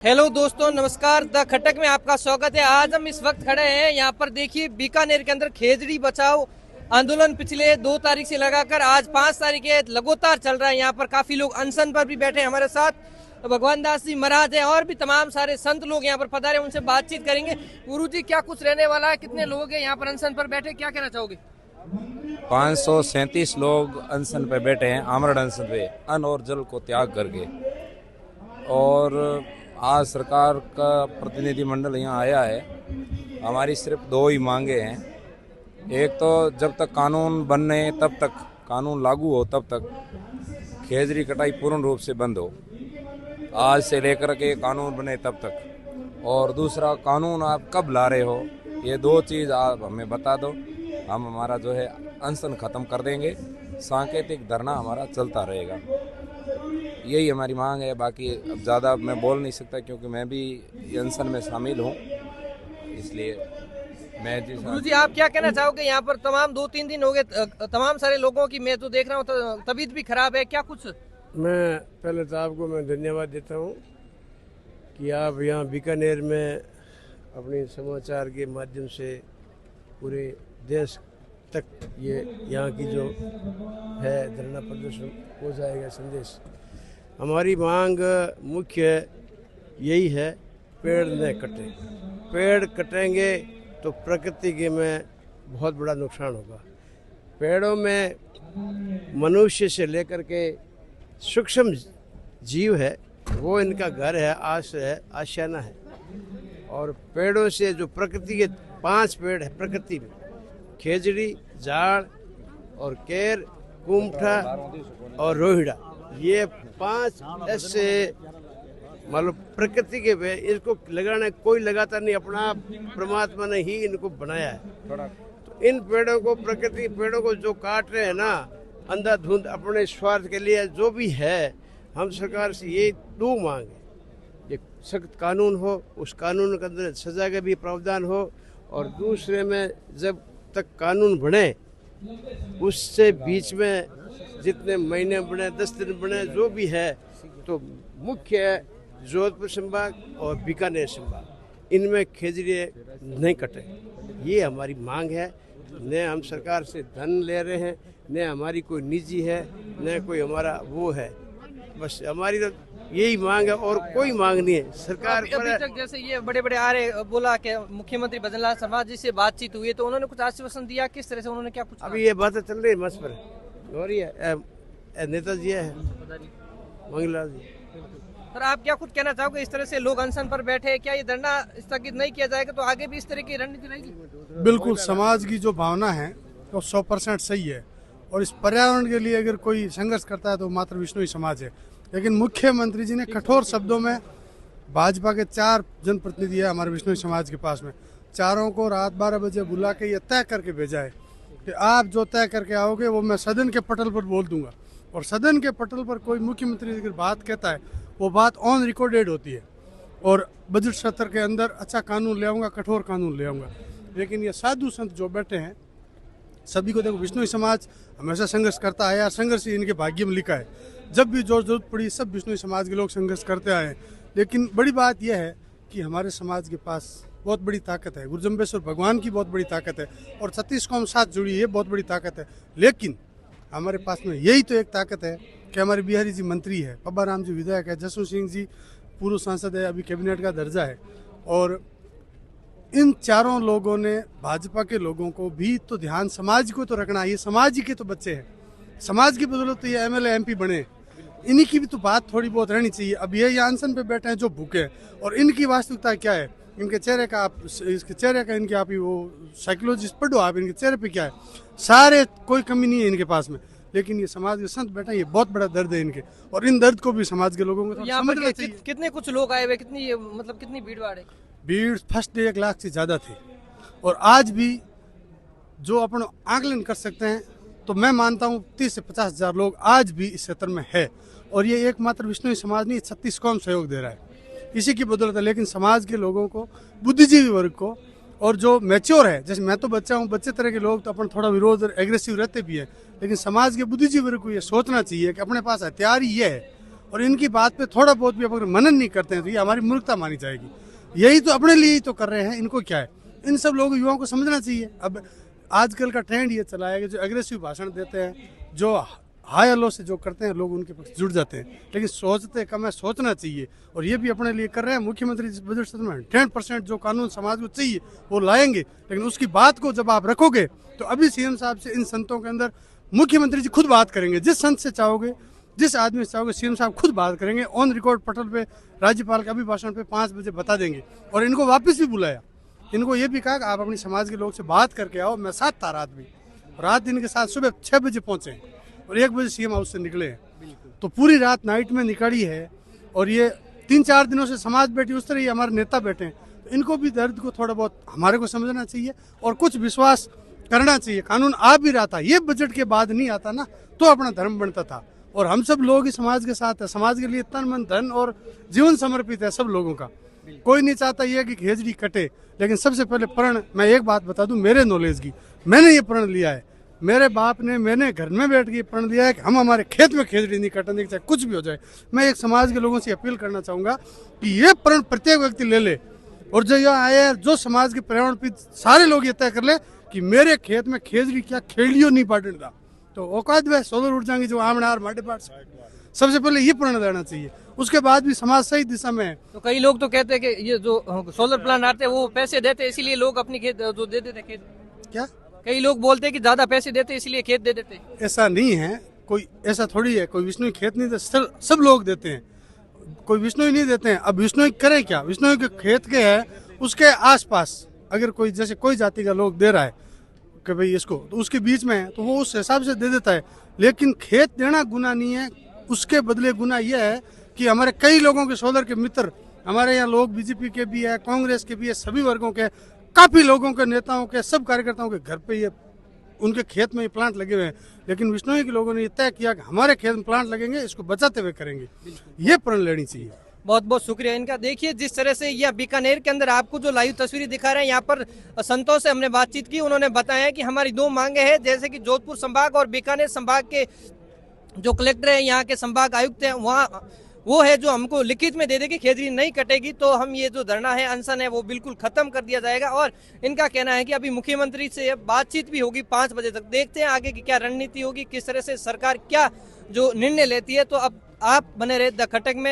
Hello दोस्तों, नमस्कार। The खटक में आपका स्वागत है। आज हम इस वक्त खड़े हैं यहाँ पर। देखिए, बीकानेर के अंदर खेजड़ी बचाओ आंदोलन पिछले 2 तारीख से लगाकर आज 5 तारीख है लगातार चल रहा है। यहाँ पर काफी लोग अनशन पर भी बैठे हैं। हमारे साथ भगवान दास जी महाराज है और भी तमाम सारे संत लोग यहाँ पर पधारे, उनसे बातचीत करेंगे। गुरु जी, क्या कुछ रहने वाला है? कितने लोग हैं यहाँ पर अनशन पर बैठे, क्या कहना चाहोगे? 537 लोग अनशन पे बैठे हैं, आमरण अनशन पे, अन्न और जल को त्याग करके। और आज सरकार का प्रतिनिधिमंडल यहाँ आया है। हमारी सिर्फ 2 ही मांगे हैं। एक तो जब तक कानून बनने, तब तक कानून लागू हो, तब तक खेजड़ी कटाई पूर्ण रूप से बंद हो। आज से लेकर के कानून बने तब तक। और दूसरा, कानून आप कब ला रहे हो, ये 2 चीज़ आप हमें बता दो। हम हमारा जो है अनशन ख़त्म कर देंगे। सांकेतिक धरना हमारा चलता रहेगा। यही हमारी मांग है। बाकी अब ज़्यादा मैं बोल नहीं सकता क्योंकि मैं भी अनशन में शामिल हूँ, इसलिए मैं गुरु जी, आप क्या कहना चाहोगे? यहाँ पर तमाम 2-3 दिन हो गए, तमाम सारे लोगों की मैं तो देख रहा हूँ तबीयत भी खराब है, क्या कुछ? मैं पहले तो आपको मैं धन्यवाद देता हूँ कि आप यहाँ बीकानेर में अपने समाचार के माध्यम से पूरे देश तक ये यहाँ की जो है धरना प्रदर्शन हो जाएगा संदेश। हमारी मांग मुख्य यही है, पेड़ न कटे। पेड़ कटेंगे तो प्रकृति के में बहुत बड़ा नुकसान होगा। पेड़ों में मनुष्य से लेकर के सूक्ष्म जीव है, वो इनका घर है, आश्रय है, आशियाना है। और पेड़ों से जो प्रकृति के 5 पेड़ है प्रकृति में, खेजड़ी, झाड़ और केर, कुमठा और रोहिड़ा, ये 5 ऐसे मतलब प्रकृति के वे, इसको लगाना कोई लगाता नहीं, अपना परमात्मा ने ही इनको बनाया है। तो इन पेड़ों को, प्रकृति पेड़ों को जो काट रहे हैं ना अंधाधुंध अपने स्वार्थ के लिए, जो भी है, हम सरकार से ये 2 मांग है। एक सख्त कानून हो, उस कानून के अंदर सजा का भी प्रावधान हो। और दूसरे में जब तक कानून बने, उससे बीच में जितने महीने बने, 10 दिन बने, जो भी है, तो मुख्य जोधपुर संभाग और बीकानेर संभाग, इनमें खेजड़ी नहीं कटे। ये हमारी मांग है। न हम सरकार से धन ले रहे हैं, न हमारी कोई निजी है, न कोई हमारा वो है। बस हमारी तो यही मांग है और कोई मांग नहीं है सरकार पर। अभी तक जैसे ये बड़े बड़े आ रहे, बोला कि मुख्यमंत्री भजनलाल शर्मा जी से बातचीत हुई है, तो उन्होंने कुछ आश्वासन दिया? किस तरह से उन्होंने क्या कुछ? अभी ये बातें चल रही है मंच पर हो रही है। नेताजी है मंगलाल जी। सर, आप क्या कुछ कहना चाहोगे? इस तरह से लोग अनशन पर बैठे, क्या ये धरना स्थगित नहीं किया जाएगा तो आगे भी इस तरह की रणनीति रहेगी? बिल्कुल, समाज की जो भावना है वो 100% सही है। और इस पर्यावरण के लिए अगर कोई संघर्ष करता है तो मात्र विष्णु ही समाज है। लेकिन मुख्यमंत्री जी ने कठोर शब्दों में, भाजपा के 4 जनप्रतिनिधि है हमारे विष्णु समाज के पास में, चारों को रात 12 बजे बुला के ये तय करके भेजा है कि आप जो तय करके आओगे वो मैं सदन के पटल पर बोल दूंगा। और सदन के पटल पर कोई मुख्यमंत्री अगर बात कहता है, वो बात ऑन रिकॉर्डेड होती है। और बजट सत्र के अंदर अच्छा कानून ले आऊँगा, कठोर कानून ले आऊँगा। लेकिन ये साधु संत जो बैठे हैं, सभी को देखो, विष्णु समाज हमेशा संघर्ष करता आया, संघर्ष ही इनके भाग्य में लिखा है। जब भी जो जरूरत पड़ी, सब विष्णु समाज के लोग संघर्ष करते आए। लेकिन बड़ी बात यह है कि हमारे समाज के पास बहुत बड़ी ताकत है। गुरुजम्बेश्वर भगवान की बहुत बड़ी ताकत है और 36 कौम साथ जुड़ी है, बहुत बड़ी ताकत है। लेकिन हमारे पास में यही तो एक ताकत है कि हमारे बिहारी जी मंत्री है, पब्बा राम जी विधायक है, जसवंत सिंह जी पूर्व सांसद है, अभी कैबिनेट का दर्जा है। और इन चारों लोगों ने, भाजपा के लोगों को भी तो ध्यान समाज को तो रखना है। ये समाज ही के तो बच्चे हैं, समाज की बदौलत तो ये MLA MP बने। इन्हीं की भी तो बात थोड़ी बहुत रहनी चाहिए। अब ये अनशन पे बैठे हैं जो भूखे हैं, और इनकी वास्तविकता क्या है, इनके चेहरे का आप, इसके चेहरे का इनके आप ही वो साइकोलॉजिस्ट पढ़ो आप, इनके चेहरे पे क्या है, सारे कोई कमी नहीं है इनके पास में। लेकिन ये समाज के संत बैठे, ये बहुत बड़ा दर्द है इनके, और इन दर्द को भी समाज के लोगों को समझना चाहिए। कितने कुछ लोग आए हुए, कितनी मतलब कितनी भीड़ भाड़ है? भीड़ फर्स्ट डे 1 लाख से ज़्यादा थी। और आज भी जो अपन आकलन कर सकते हैं, तो मैं मानता हूँ 30 से 50 हज़ार लोग आज भी इस क्षेत्र में है। और ये एकमात्र विष्णु समाज नहीं, 36 कौम सहयोग दे रहा है, इसी की बदौलत है। लेकिन समाज के लोगों को, बुद्धिजीवी वर्ग को, और जो मैच्योर है, जैसे मैं तो बच्चा हूँ, बच्चे तरह के लोग तो अपन थोड़ा विरोध और एग्रेसिव रहते भी है। लेकिन समाज के बुद्धिजीवी वर्ग को ये सोचना चाहिए कि अपने पास हथियार ही ये है और इनकी बात पे थोड़ा बहुत भी अगर मनन नहीं करते हैं तो ये हमारी मूर्खता मानी जाएगी। यही तो अपने लिए ही तो कर रहे हैं, इनको क्या है? इन सब लोगों युवाओं को समझना चाहिए। अब आजकल का ट्रेंड ये चला है कि जो एग्रेसिव भाषण देते हैं, जो हाई अलो से जो करते हैं, लोग उनके पास जुड़ जाते हैं, लेकिन सोचते कम है, सोचना चाहिए। और ये भी अपने लिए कर रहे हैं। मुख्यमंत्री इस बजट सत्र में 10% जो कानून समाज को चाहिए वो लाएंगे, लेकिन उसकी बात को जब आप रखोगे तो अभी सीएम साहब से इन संतों के अंदर मुख्यमंत्री जी खुद बात करेंगे। जिस संत से चाहोगे, जिस आदमी से चाहोगे, सीएम साहब खुद बात करेंगे ऑन रिकॉर्ड पटल पे, राज्यपाल के अभिभाषण पे 5 बजे बता देंगे। और इनको वापस भी बुलाया, इनको ये भी कहा कि आप अपनी समाज के लोग से बात करके आओ। मैं साथ था रात भी, रात इनके साथ सुबह 6 बजे पहुंचे और 1 बजे सीएम हाउस से निकले हैं। तो पूरी रात नाइट में निकाली है। और ये 3-4 दिनों से समाज बैठी, उस तरह ही हमारे नेता बैठे हैं। तो इनको भी दर्द को थोड़ा बहुत हमारे को समझना चाहिए और कुछ विश्वास करना चाहिए। कानून आ भी रहा था, ये बजट के बाद नहीं आता ना तो अपना धर्म बनता था। और हम सब लोग ही समाज के साथ है, समाज के लिए तन मन धन और जीवन समर्पित है सब लोगों का। कोई नहीं चाहता ये कि खेजड़ी कटे, लेकिन सबसे पहले प्रण, मैं एक बात बता दूं मेरे नॉलेज की, मैंने ये प्रण लिया है, मेरे बाप ने, मैंने घर में बैठ के प्रण लिया है कि हम हमारे खेत में खेजड़ी नहीं कटेंगे, चाहे कुछ भी हो जाए। मैं एक समाज के लोगों से अपील करना चाहूंगा कि ये प्रण प्रत्येक व्यक्ति ले ले। और जो यहाँ आए, जो समाज के पर्यावरण पे सारे लोग ये तय कर ले कि मेरे खेत में खेजड़ी क्या खेलियो नहीं पाटना। तो औकात में सोलर ऊर्जा की जो आमनार माटे पाट, सबसे पहले ये प्रण लेना चाहिए। उसके बाद भी समाज सही दिशा में है। तो कई लोग तो कहते हैं कि ये जो सोलर प्लांट आते हैं वो पैसे देते हैं, इसीलिए लोग अपनी खेत जो दे देते खेत। क्या कई लोग बोलते हैं कि ज्यादा पैसे देते हैं इसलिए खेत दे देते हैं। ऐसा नहीं है, कोई ऐसा थोड़ी है, कोई विष्णु खेत नहीं देते, सब लोग देते हैं, कोई विष्णु ही नहीं देते हैं। अब विष्णु करे क्या, विष्णु के खेत के है, उसके आसपास अगर कोई जैसे कोई जाति का लोग दे रहा है कि भाई इसको, तो उसके बीच में है तो वो उस हिसाब से दे देता है। लेकिन खेत देना गुनाह नहीं है, उसके बदले गुनाह यह है कि हमारे कई लोगों के सोलर के मित्र, हमारे यहाँ लोग बीजेपी के भी है, कांग्रेस के भी है, सभी वर्गों के, काफी लोगों के, नेताओं के, सब कार्यकर्ताओं के घर पे ये उनके खेत में ये प्लांट लगे हुए हैं। लेकिन विष्णु के लोगों ने ये तय किया कि हमारे खेत में प्लांट लगेंगे, इसको बचाते हुए करेंगे। ये प्रण लेनी चाहिए। बहुत बहुत शुक्रिया इनका। देखिए जिस तरह से यह बीकानेर के अंदर आपको जो लाइव तस्वीरें दिखा रहे हैं, यहाँ पर संतों से हमने बातचीत की, उन्होंने बताया कि हमारी 2 मांगे हैं, जैसे कि जोधपुर संभाग और बीकानेर संभाग के जो कलेक्टर है, यहाँ के संभाग आयुक्त हैं, वहाँ वो है जो हमको लिखित में दे दे कि खेजड़ी नहीं कटेगी तो हम ये जो धरना है, अनशन है, वो बिल्कुल खत्म कर दिया जाएगा। और इनका कहना है कि अभी मुख्यमंत्री से बातचीत भी होगी 5 बजे तक। देखते हैं आगे की क्या रणनीति होगी, किस तरह से सरकार क्या जो निर्णय लेती है। तो अब आप बने रहे द खटक में।